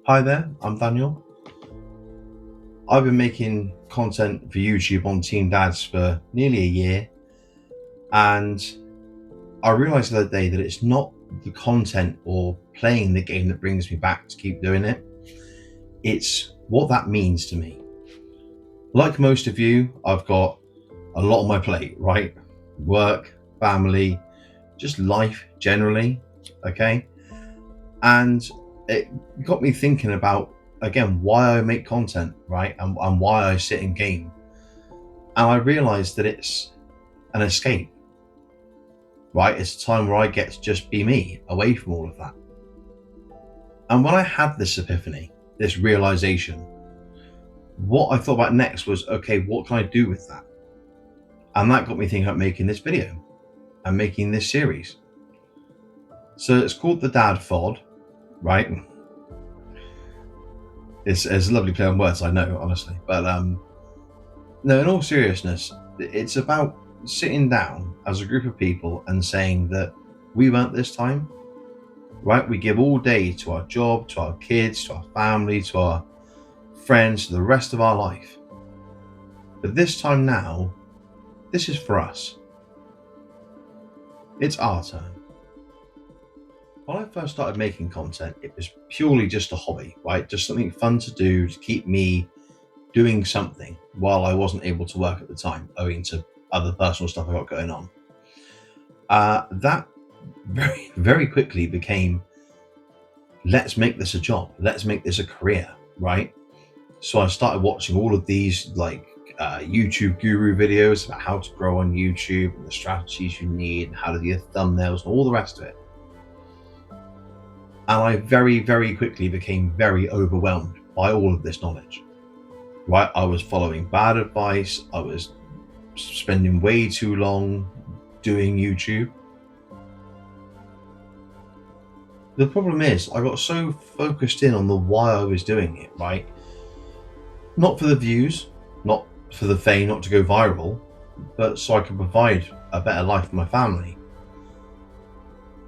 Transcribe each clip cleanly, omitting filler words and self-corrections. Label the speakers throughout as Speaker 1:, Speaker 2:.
Speaker 1: Hi there, I'm Daniel. I've been making content for YouTube on Team Dads for nearly a year, and I realized the other day that it's not the content or playing the game that brings me back to keep doing it. It's what that means to me. Like most of you, I've got a lot on my plate, right? Work, family, just life generally, okay? And it got me thinking about, again, why I make content, right? And why I sit in game. And I realized that it's an escape, right? It's a time where I get to just be me, away from all of that. And when I had this epiphany, this realization, what I thought about next was, okay, what can I do with that? And that got me thinking about making this video and making this series. So it's called the Dad-Vod, right? It's a lovely play on words, I know, honestly. But no, in all seriousness, it's about sitting down as a group of people and saying that we've earned this time, right? We give all day to our job, to our kids, to our family, to our friends, to the rest of our life. But this time now, this is for us. It's our turn. When I first started making content, it was purely just a hobby, right? Just something fun to do to keep me doing something while I wasn't able to work at the time, owing to other personal stuff I got going on. That very, very quickly became, let's make this a job. Let's make this a career, right? So I started watching all of these YouTube guru videos about how to grow on YouTube and the strategies you need and how to do your thumbnails and all the rest of it. And I very, very quickly became very overwhelmed by all of this knowledge, right? I was following bad advice. I was spending way too long doing YouTube. The problem is I got so focused in on the why I was doing it, right? Not for the views, not for the fame, not to go viral, but so I could provide a better life for my family.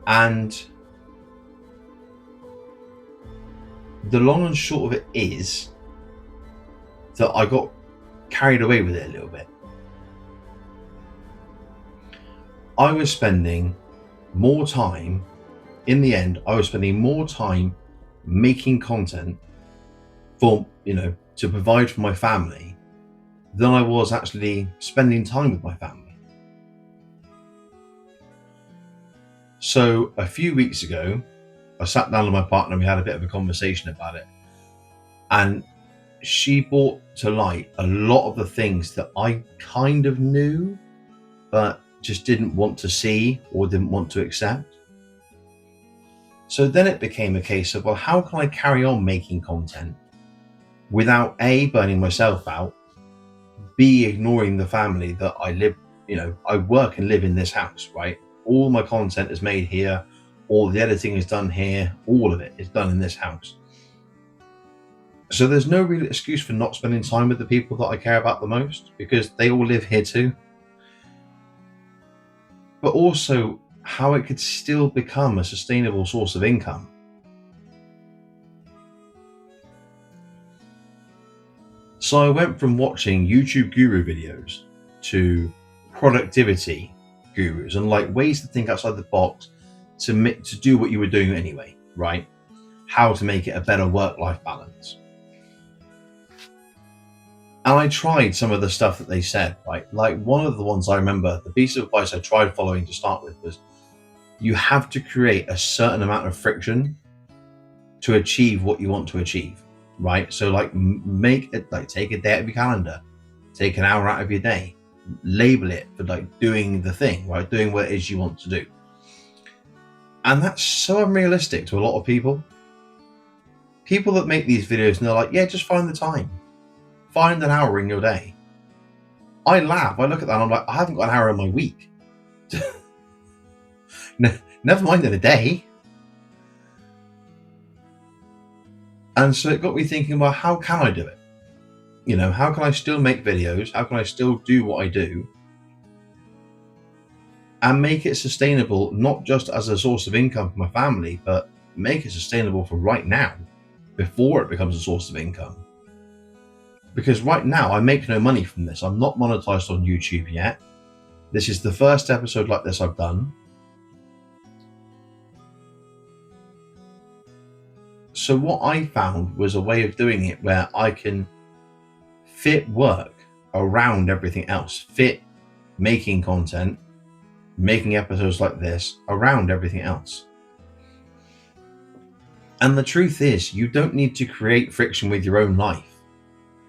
Speaker 1: And the long and short of it is that I got carried away with it a little bit. I was spending more time, in the end, I was spending more time making content for, to provide for my family than I was actually spending time with my family. So a few weeks ago, I sat down with my partner and we had a bit of a conversation about it. And she brought to light a lot of the things that I kind of knew, but just didn't want to see or didn't want to accept. So then it became a case of, well, how can I carry on making content without A, burning myself out, B, ignoring the family that I live, I work and live in this house, right? All my content is made here. All the editing is done here. All of it is done in this house. So there's no real excuse for not spending time with the people that I care about the most, because they all live here too. But also how it could still become a sustainable source of income. So I went from watching YouTube guru videos to productivity gurus and ways to think outside the box to do what you were doing anyway, right? How to make it a better work-life balance. And I tried some of the stuff that they said, right? Like one of the ones I remember, the piece of advice I tried following to start with was, you have to create a certain amount of friction to achieve what you want to achieve, right? So make it, take a day out of your calendar, take an hour out of your day, label it for doing the thing, right? Doing what it is you want to do. And that's so unrealistic to a lot of people. People that make these videos and they're like, yeah, just find the time. Find an hour in your day. I laugh. I look at that and I'm like, I haven't got an hour in my week. Never mind in a day. And so it got me thinking, well, how can I do it? How can I still make videos? How can I still do what I do? And make it sustainable, not just as a source of income for my family, but make it sustainable for right now. before it becomes a source of income. Because right now I make no money from this. I'm not monetized on YouTube yet. This is the first episode like this I've done. So what I found was a way of doing it where I can fit work around everything else, fit making content, making episodes like this around everything else. And the truth is, you don't need to create friction with your own life.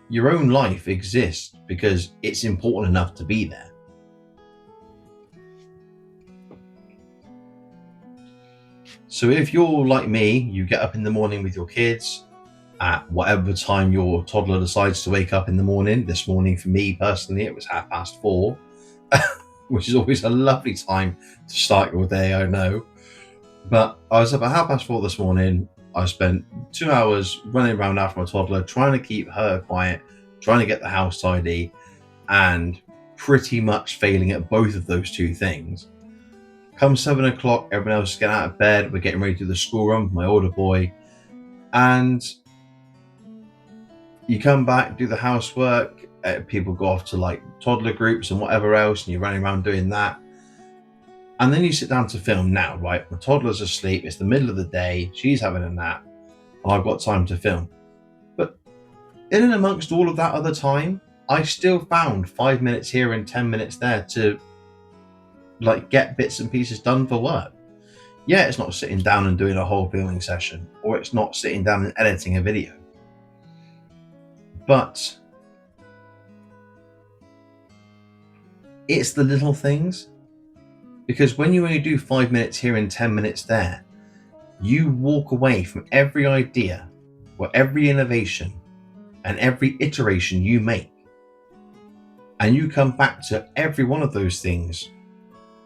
Speaker 1: Your own life exists because it's important enough to be there. So if you're like me, you get up in the morning with your kids at whatever time your toddler decides to wake up in the morning. This morning for me personally, it was 4:30, which is always a lovely time to start your day, I know. But I was up at 4:30 this morning. I spent 2 hours running around after my toddler, trying to keep her quiet, trying to get the house tidy, and pretty much failing at both of those two things. Come 7 o'clock, everyone else is getting out of bed. We're getting ready to do the school run with my older boy. And you come back, do the housework. People go off to like toddler groups and whatever else, and you're running around doing that. And then you sit down to film now, right? My toddler's asleep. It's the middle of the day. She's having a nap. And I've got time to film. But in and amongst all of that other time, I still found 5 minutes here and 10 minutes there to like get bits and pieces done for work. Yeah, it's not sitting down and doing a whole filming session, or it's not sitting down and editing a video. But it's the little things. Because when you only do 5 minutes here and 10 minutes there, you walk away from every idea or every innovation and every iteration you make. And you come back to every one of those things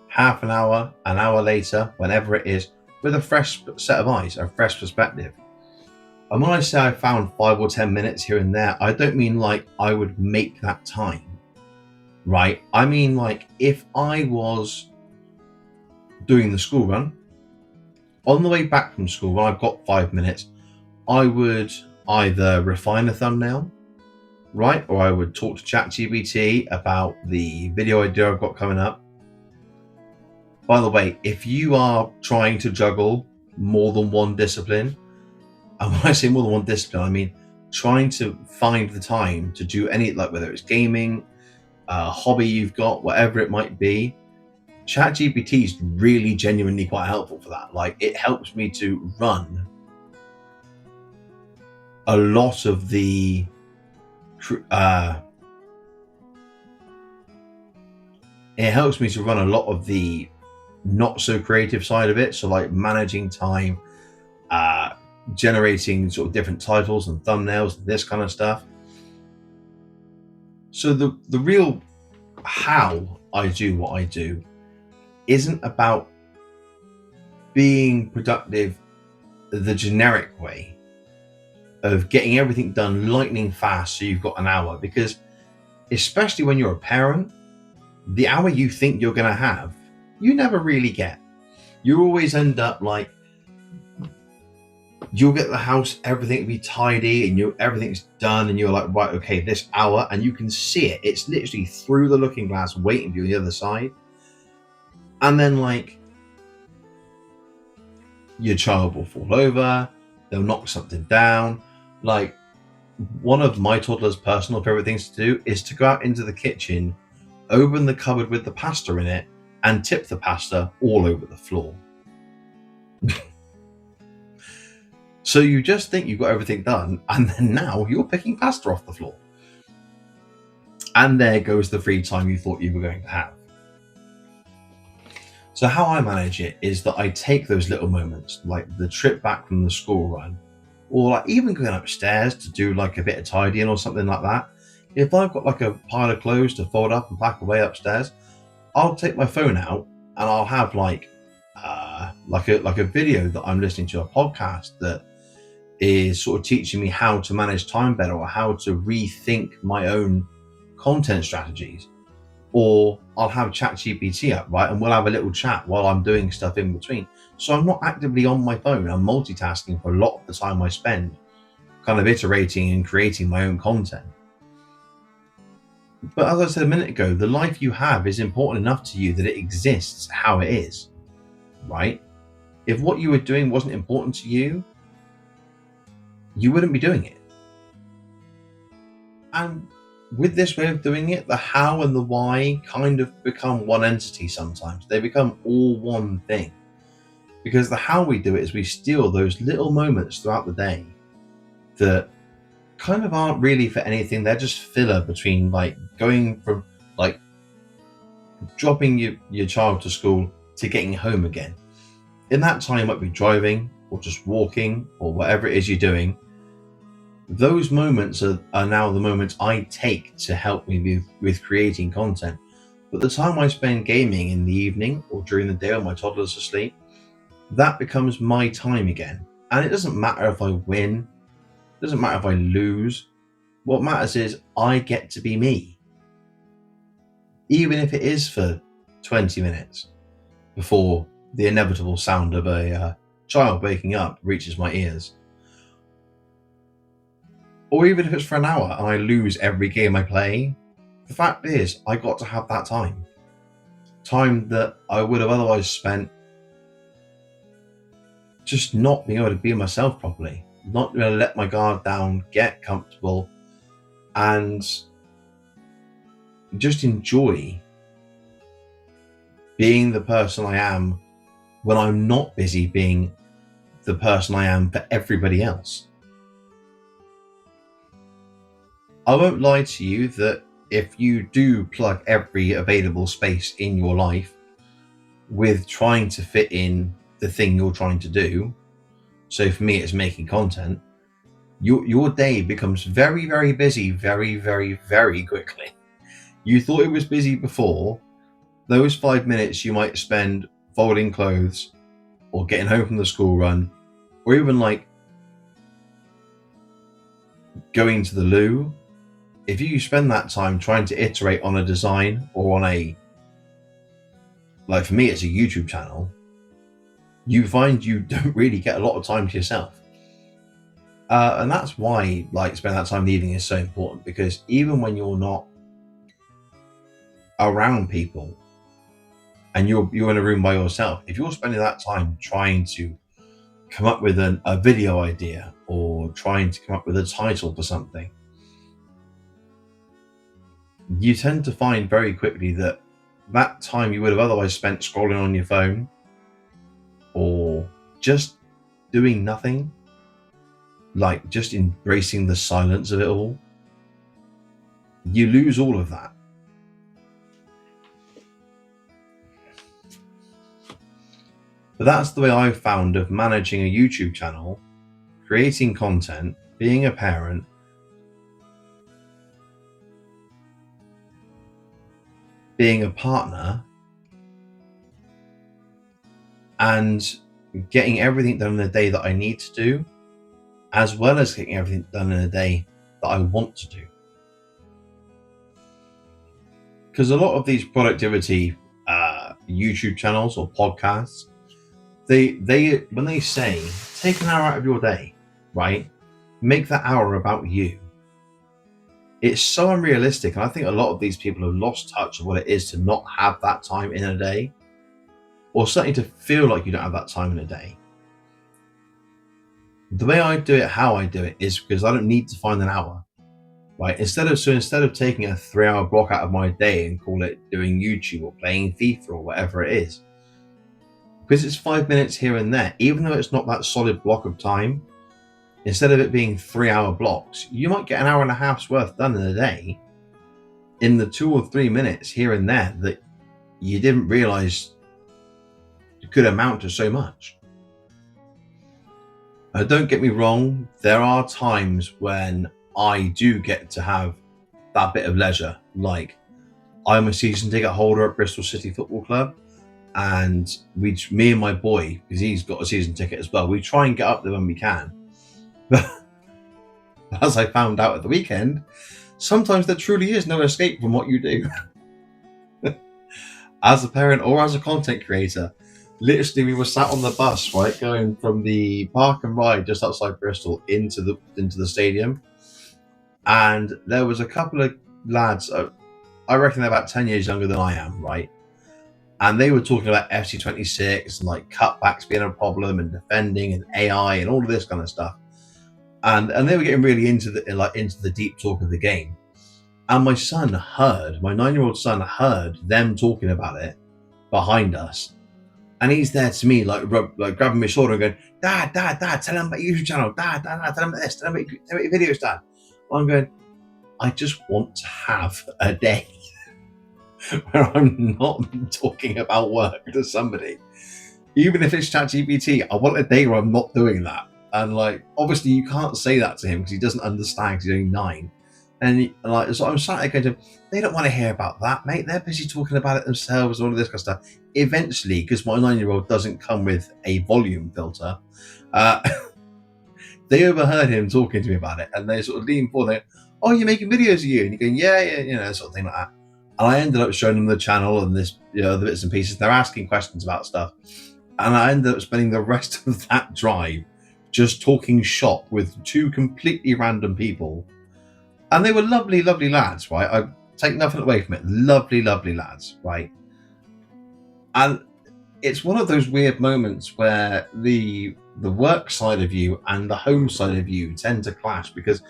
Speaker 1: half an hour later, whenever it is, with a fresh set of eyes, a fresh perspective. And when I say I found 5 or 10 minutes here and there, I don't mean like I would make that time, right? I mean like if I was doing the school run, on the way back from school, when I've got 5 minutes, I would either refine a thumbnail, right? Or I would talk to ChatGPT about the video idea I've got coming up. By the way, if you are trying to juggle more than one discipline, and when I say more than one discipline, I mean trying to find the time to do any, like whether it's gaming, a hobby you've got, whatever it might be, ChatGPT is really genuinely quite helpful for that. Like it helps me to run a lot of the not so creative side of it. So like managing time, generating sort of different titles and thumbnails, this kind of stuff. So the real how I do what I do isn't about being productive the generic way of getting everything done lightning fast so you've got an hour, because especially when you're a parent, the hour you think you're going to have, you never really get. You always end up like, you'll get the house, everything will be tidy and everything's done and you're like, right, okay, this hour, and you can see it. It's literally through the looking glass waiting for you on the other side. And then like your child will fall over, they'll knock something down. Like one of my toddler's personal favorite things to do is to go out into the kitchen, open the cupboard with the pasta in it, and tip the pasta all over the floor. So you just think you've got everything done, and then now you're picking pasta off the floor. And there goes the free time you thought you were going to have. So how I manage it is that I take those little moments, like the trip back from the school run, or like even going upstairs to do like a bit of tidying or something like that. If I've got like a pile of clothes to fold up and pack away upstairs, I'll take my phone out and I'll have like a video that I'm listening to, a podcast that is sort of teaching me how to manage time better or how to rethink my own content strategies. Or I'll have ChatGPT up, right? And we'll have a little chat while I'm doing stuff in between. So I'm not actively on my phone. I'm multitasking for a lot of the time I spend kind of iterating and creating my own content. But as I said a minute ago, the life you have is important enough to you that it exists how it is, right? If what you were doing wasn't important to you, you wouldn't be doing it. And with this way of doing it, the how and the why kind of become one entity sometimes. They become all one thing. Because the how we do it is we steal those little moments throughout the day that kind of aren't really for anything. They're just filler between like going from like dropping your child to school to getting home again. In that time, you might be driving or just walking or whatever it is you're doing. Those moments are now the moments I take to help me with creating content. But the time I spend gaming in the evening or during the day when my toddler's asleep, that becomes my time again. And it doesn't matter if I win, it doesn't matter if I lose. What matters is I get to be me. Even if it is for 20 minutes before the inevitable sound of a child waking up reaches my ears. Or even if it's for an hour and I lose every game I play, the fact is I got to have that time. Time that I would have otherwise spent just not being able to be myself properly, not being able to let my guard down, get comfortable, and just enjoy being the person I am when I'm not busy being the person I am for everybody else. I won't lie to you that if you do plug every available space in your life with trying to fit in the thing you're trying to do, so for me it's making content, your day becomes very, very busy very, very, very quickly. You thought it was busy before. Those 5 minutes you might spend folding clothes or getting home from the school run, or even like going to the loo, if you spend that time trying to iterate on a design or on a, like for me it's a YouTube channel, you find you don't really get a lot of time to yourself. And that's why like spending that time in the evening is so important, because even when you're not around people and you're in a room by yourself, if you're spending that time trying to come up with a video idea or trying to come up with a title for something, you tend to find very quickly that that time you would have otherwise spent scrolling on your phone or just doing nothing, like just embracing the silence of it all, you lose all of that. But that's the way I've found of managing a YouTube channel, creating content, being a parent, being a partner, and getting everything done in a day that I need to do, as well as getting everything done in a day that I want to do. Because a lot of these productivity YouTube channels or podcasts, they when they say take an hour out of your day, right, make that hour about you, it's so unrealistic. And I think a lot of these people have lost touch of what it is to not have that time in a day, or certainly to feel like you don't have that time in a day. The way I do it, how I do it, is because I don't need to find an hour, right? Instead of taking a 3-hour block out of my day and call it doing YouTube or playing FIFA or whatever it is, because it's 5 minutes here and there, even though it's not that solid block of time, instead of it being 3-hour blocks, you might get an hour and a half's worth done in a day in the 2 or 3 minutes here and there that you didn't realize could amount to so much. Don't get me wrong, there are times when I do get to have that bit of leisure. Like, I'm a season ticket holder at Bristol City Football Club, and me and my boy, because he's got a season ticket as well, we try and get up there when we can. But as I found out at the weekend, sometimes there truly is no escape from what you do. As a parent or as a content creator, literally, we were sat on the bus, right, going from the park and ride just outside Bristol into the stadium, and there was a couple of lads. I reckon they're about 10 years younger than I am, right? And they were talking about FC26 and like cutbacks being a problem and defending and AI and all of this kind of stuff. And they were getting really into the deep talk of the game. And my 9-year-old son heard them talking about it behind us. And he's there to me, like grabbing my shoulder and going, Dad, tell him about your YouTube channel. Dad, tell him about this. Tell him about your videos, Dad. I'm going, I just want to have a day where I'm not talking about work to somebody. Even if it's ChatGPT, I want a day where I'm not doing that. And like, obviously you can't say that to him because he doesn't understand because he's only 9. And so I'm sat there going to him, they don't want to hear about that, mate. They're busy talking about it themselves, all of this kind of stuff. Eventually, because my 9-year-old doesn't come with a volume filter, they overheard him talking to me about it, and they sort of leaned forward. They go, oh, you're making videos of you? And you're going, yeah, sort of thing like that. And I ended up showing them the channel and this, the bits and pieces. They're asking questions about stuff, and I ended up spending the rest of that drive just talking shop with 2 completely random people. And they were lovely, lovely lads, right? I take nothing away from it. Lovely, lovely lads, right? And it's one of those weird moments where the work side of you and the home side of you tend to clash, because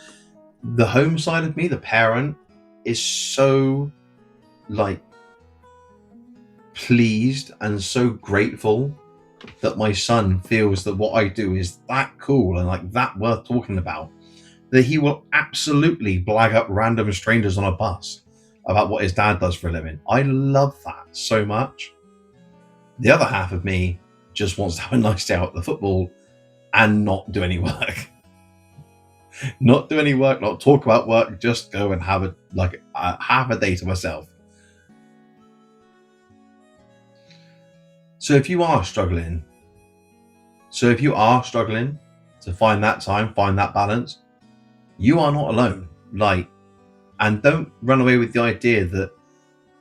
Speaker 1: the home side of me, the parent, is so like pleased and so grateful that my son feels that what I do is that cool and like that worth talking about, that he will absolutely blag up random strangers on a bus about what his dad does for a living. I love that so much. The other half of me just wants to have a nice day out at the football and not do any work. Not do any work, not talk about work, just go and have half a day to myself. So if you are struggling to find that time, find that balance, you are not alone. And don't run away with the idea that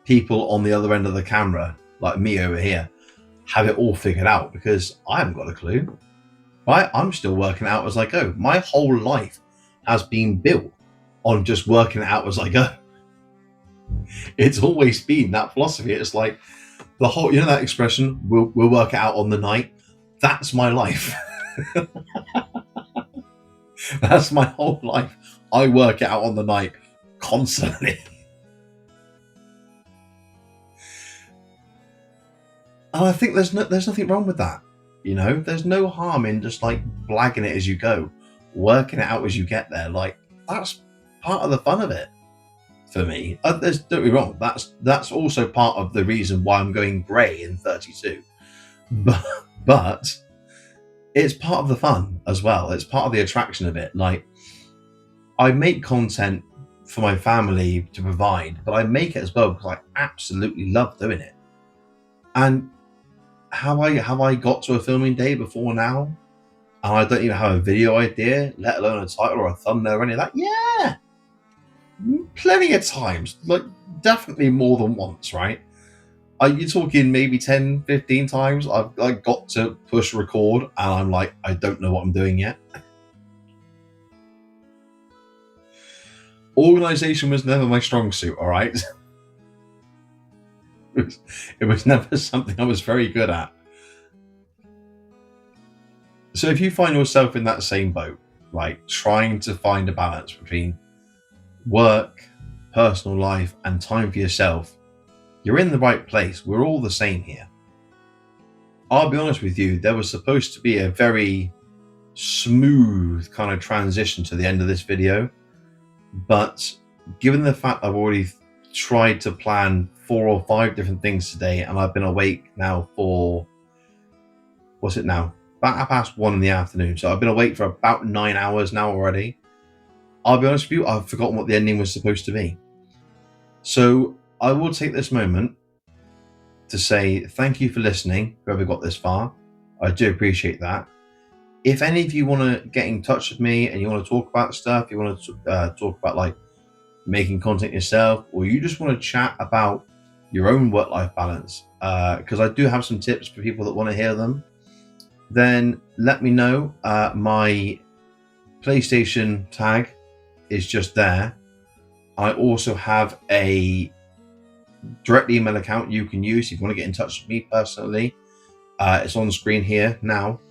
Speaker 1: people on the other end of the camera, like me over here, have it all figured out, because I haven't got a clue. Right? I'm still working out as I go. My whole life has been built on just working it out as I go. It's always been that philosophy. It's like the whole, that expression, we'll work it out on the night. That's my life. That's my whole life. I work it out on the night constantly. And I think there's nothing wrong with that. There's no harm in just like blagging it as you go, working it out as you get there. Like, that's part of the fun of it for me. Don't get me wrong, that's also part of the reason why I'm going grey in 32. But it's part of the fun as well. It's part of the attraction of it. Like, I make content for my family to provide, but I make it as well because I absolutely love doing it. And have I got to a filming day before now, and I don't even have a video idea, let alone a title or a thumbnail or any of that? Yeah, plenty of times. Like, definitely more than once, right? You're talking maybe 10, 15 times I've got to push record, and I'm like, I don't know what I'm doing yet. Organization was never my strong suit, all right? It was never something I was very good at. So if you find yourself in that same boat, right, trying to find a balance between work, personal life, and time for yourself, you're in the right place. We're all the same here. I'll be honest with you, there was supposed to be a very smooth kind of transition to the end of this video, but given the fact I've already tried to plan 4 or 5 different things today, and I've been awake now for, what's it now? About 1:30 in the afternoon. So I've been awake for about 9 hours now already. I'll be honest with you, I've forgotten what the ending was supposed to be. So I will take this moment to say thank you for listening, whoever got this far. I do appreciate that. If any of you want to get in touch with me and you want to talk about stuff, you want to talk about like making content yourself, or you just want to chat about your own work-life balance, because I do have some tips for people that want to hear them, then let me know. My PlayStation tag is just there. I also have a direct email account you can use if you want to get in touch with me personally. It's on the screen here now.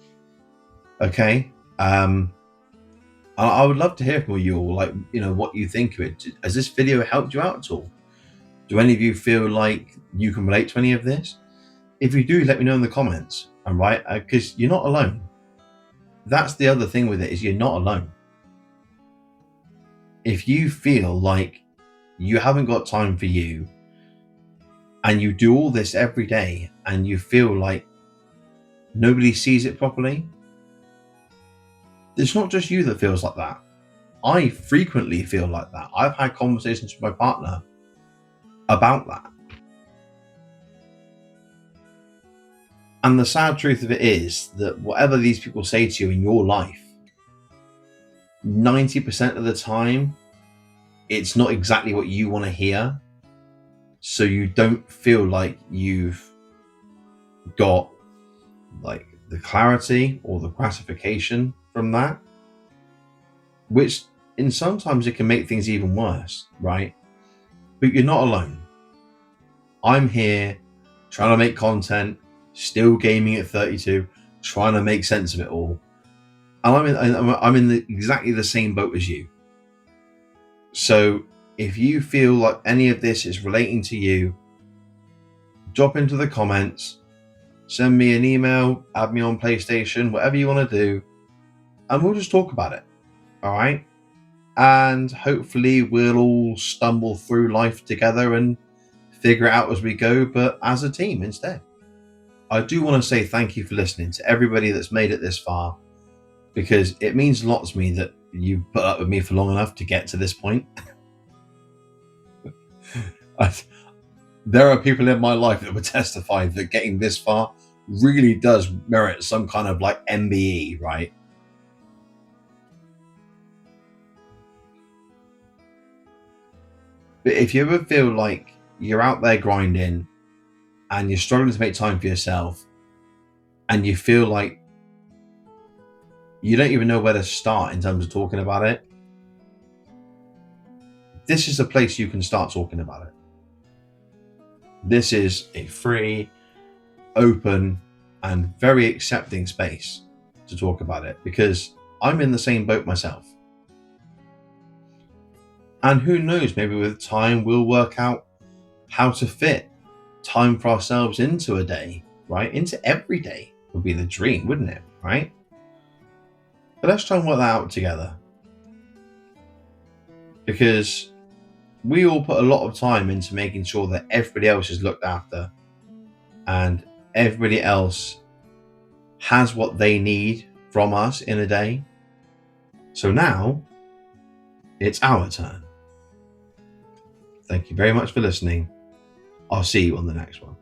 Speaker 1: Okay. I would love to hear from you all, like, what you think of it. Has this video helped you out at all? Do any of you feel like you can relate to any of this? If you do, let me know in the comments. All right, because you're not alone. That's the other thing with it, is you're not alone. If you feel like you haven't got time for you, and you do all this every day, and you feel like nobody sees it properly, it's not just you that feels like that. I frequently feel like that. I've had conversations with my partner about that. And the sad truth of it is that whatever these people say to you in your life, 90% of the time, it's not exactly what you want to hear. So you don't feel like you've got like the clarity or the gratification from that, which in sometimes it can make things even worse, right? But you're not alone. I'm here trying to make content, still gaming at 32, trying to make sense of it all. And I'm in exactly the same boat as you. So if you feel like any of this is relating to you, drop into the comments, send me an email, add me on PlayStation, whatever you want to do, and we'll just talk about it. All right? And hopefully we'll all stumble through life together and figure it out as we go, but as a team instead. I do want to say thank you for listening to everybody that's made it this far, because it means a lot to me that you've put up with me for long enough to get to this point. There are people in my life that would testify that getting this far really does merit some kind of like MBE, right? But if you ever feel like you're out there grinding and you're struggling to make time for yourself, and you feel like you don't even know where to start in terms of talking about it, this is a place you can start talking about it. This is a free, open, and very accepting space to talk about it, because I'm in the same boat myself. And who knows, maybe with time we'll work out how to fit time for ourselves into a day, right? Into every day would be the dream, wouldn't it? Right? But let's try and work that out together. Because we all put a lot of time into making sure that everybody else is looked after and everybody else has what they need from us in a day. So now it's our turn. Thank you very much for listening. I'll see you on the next one.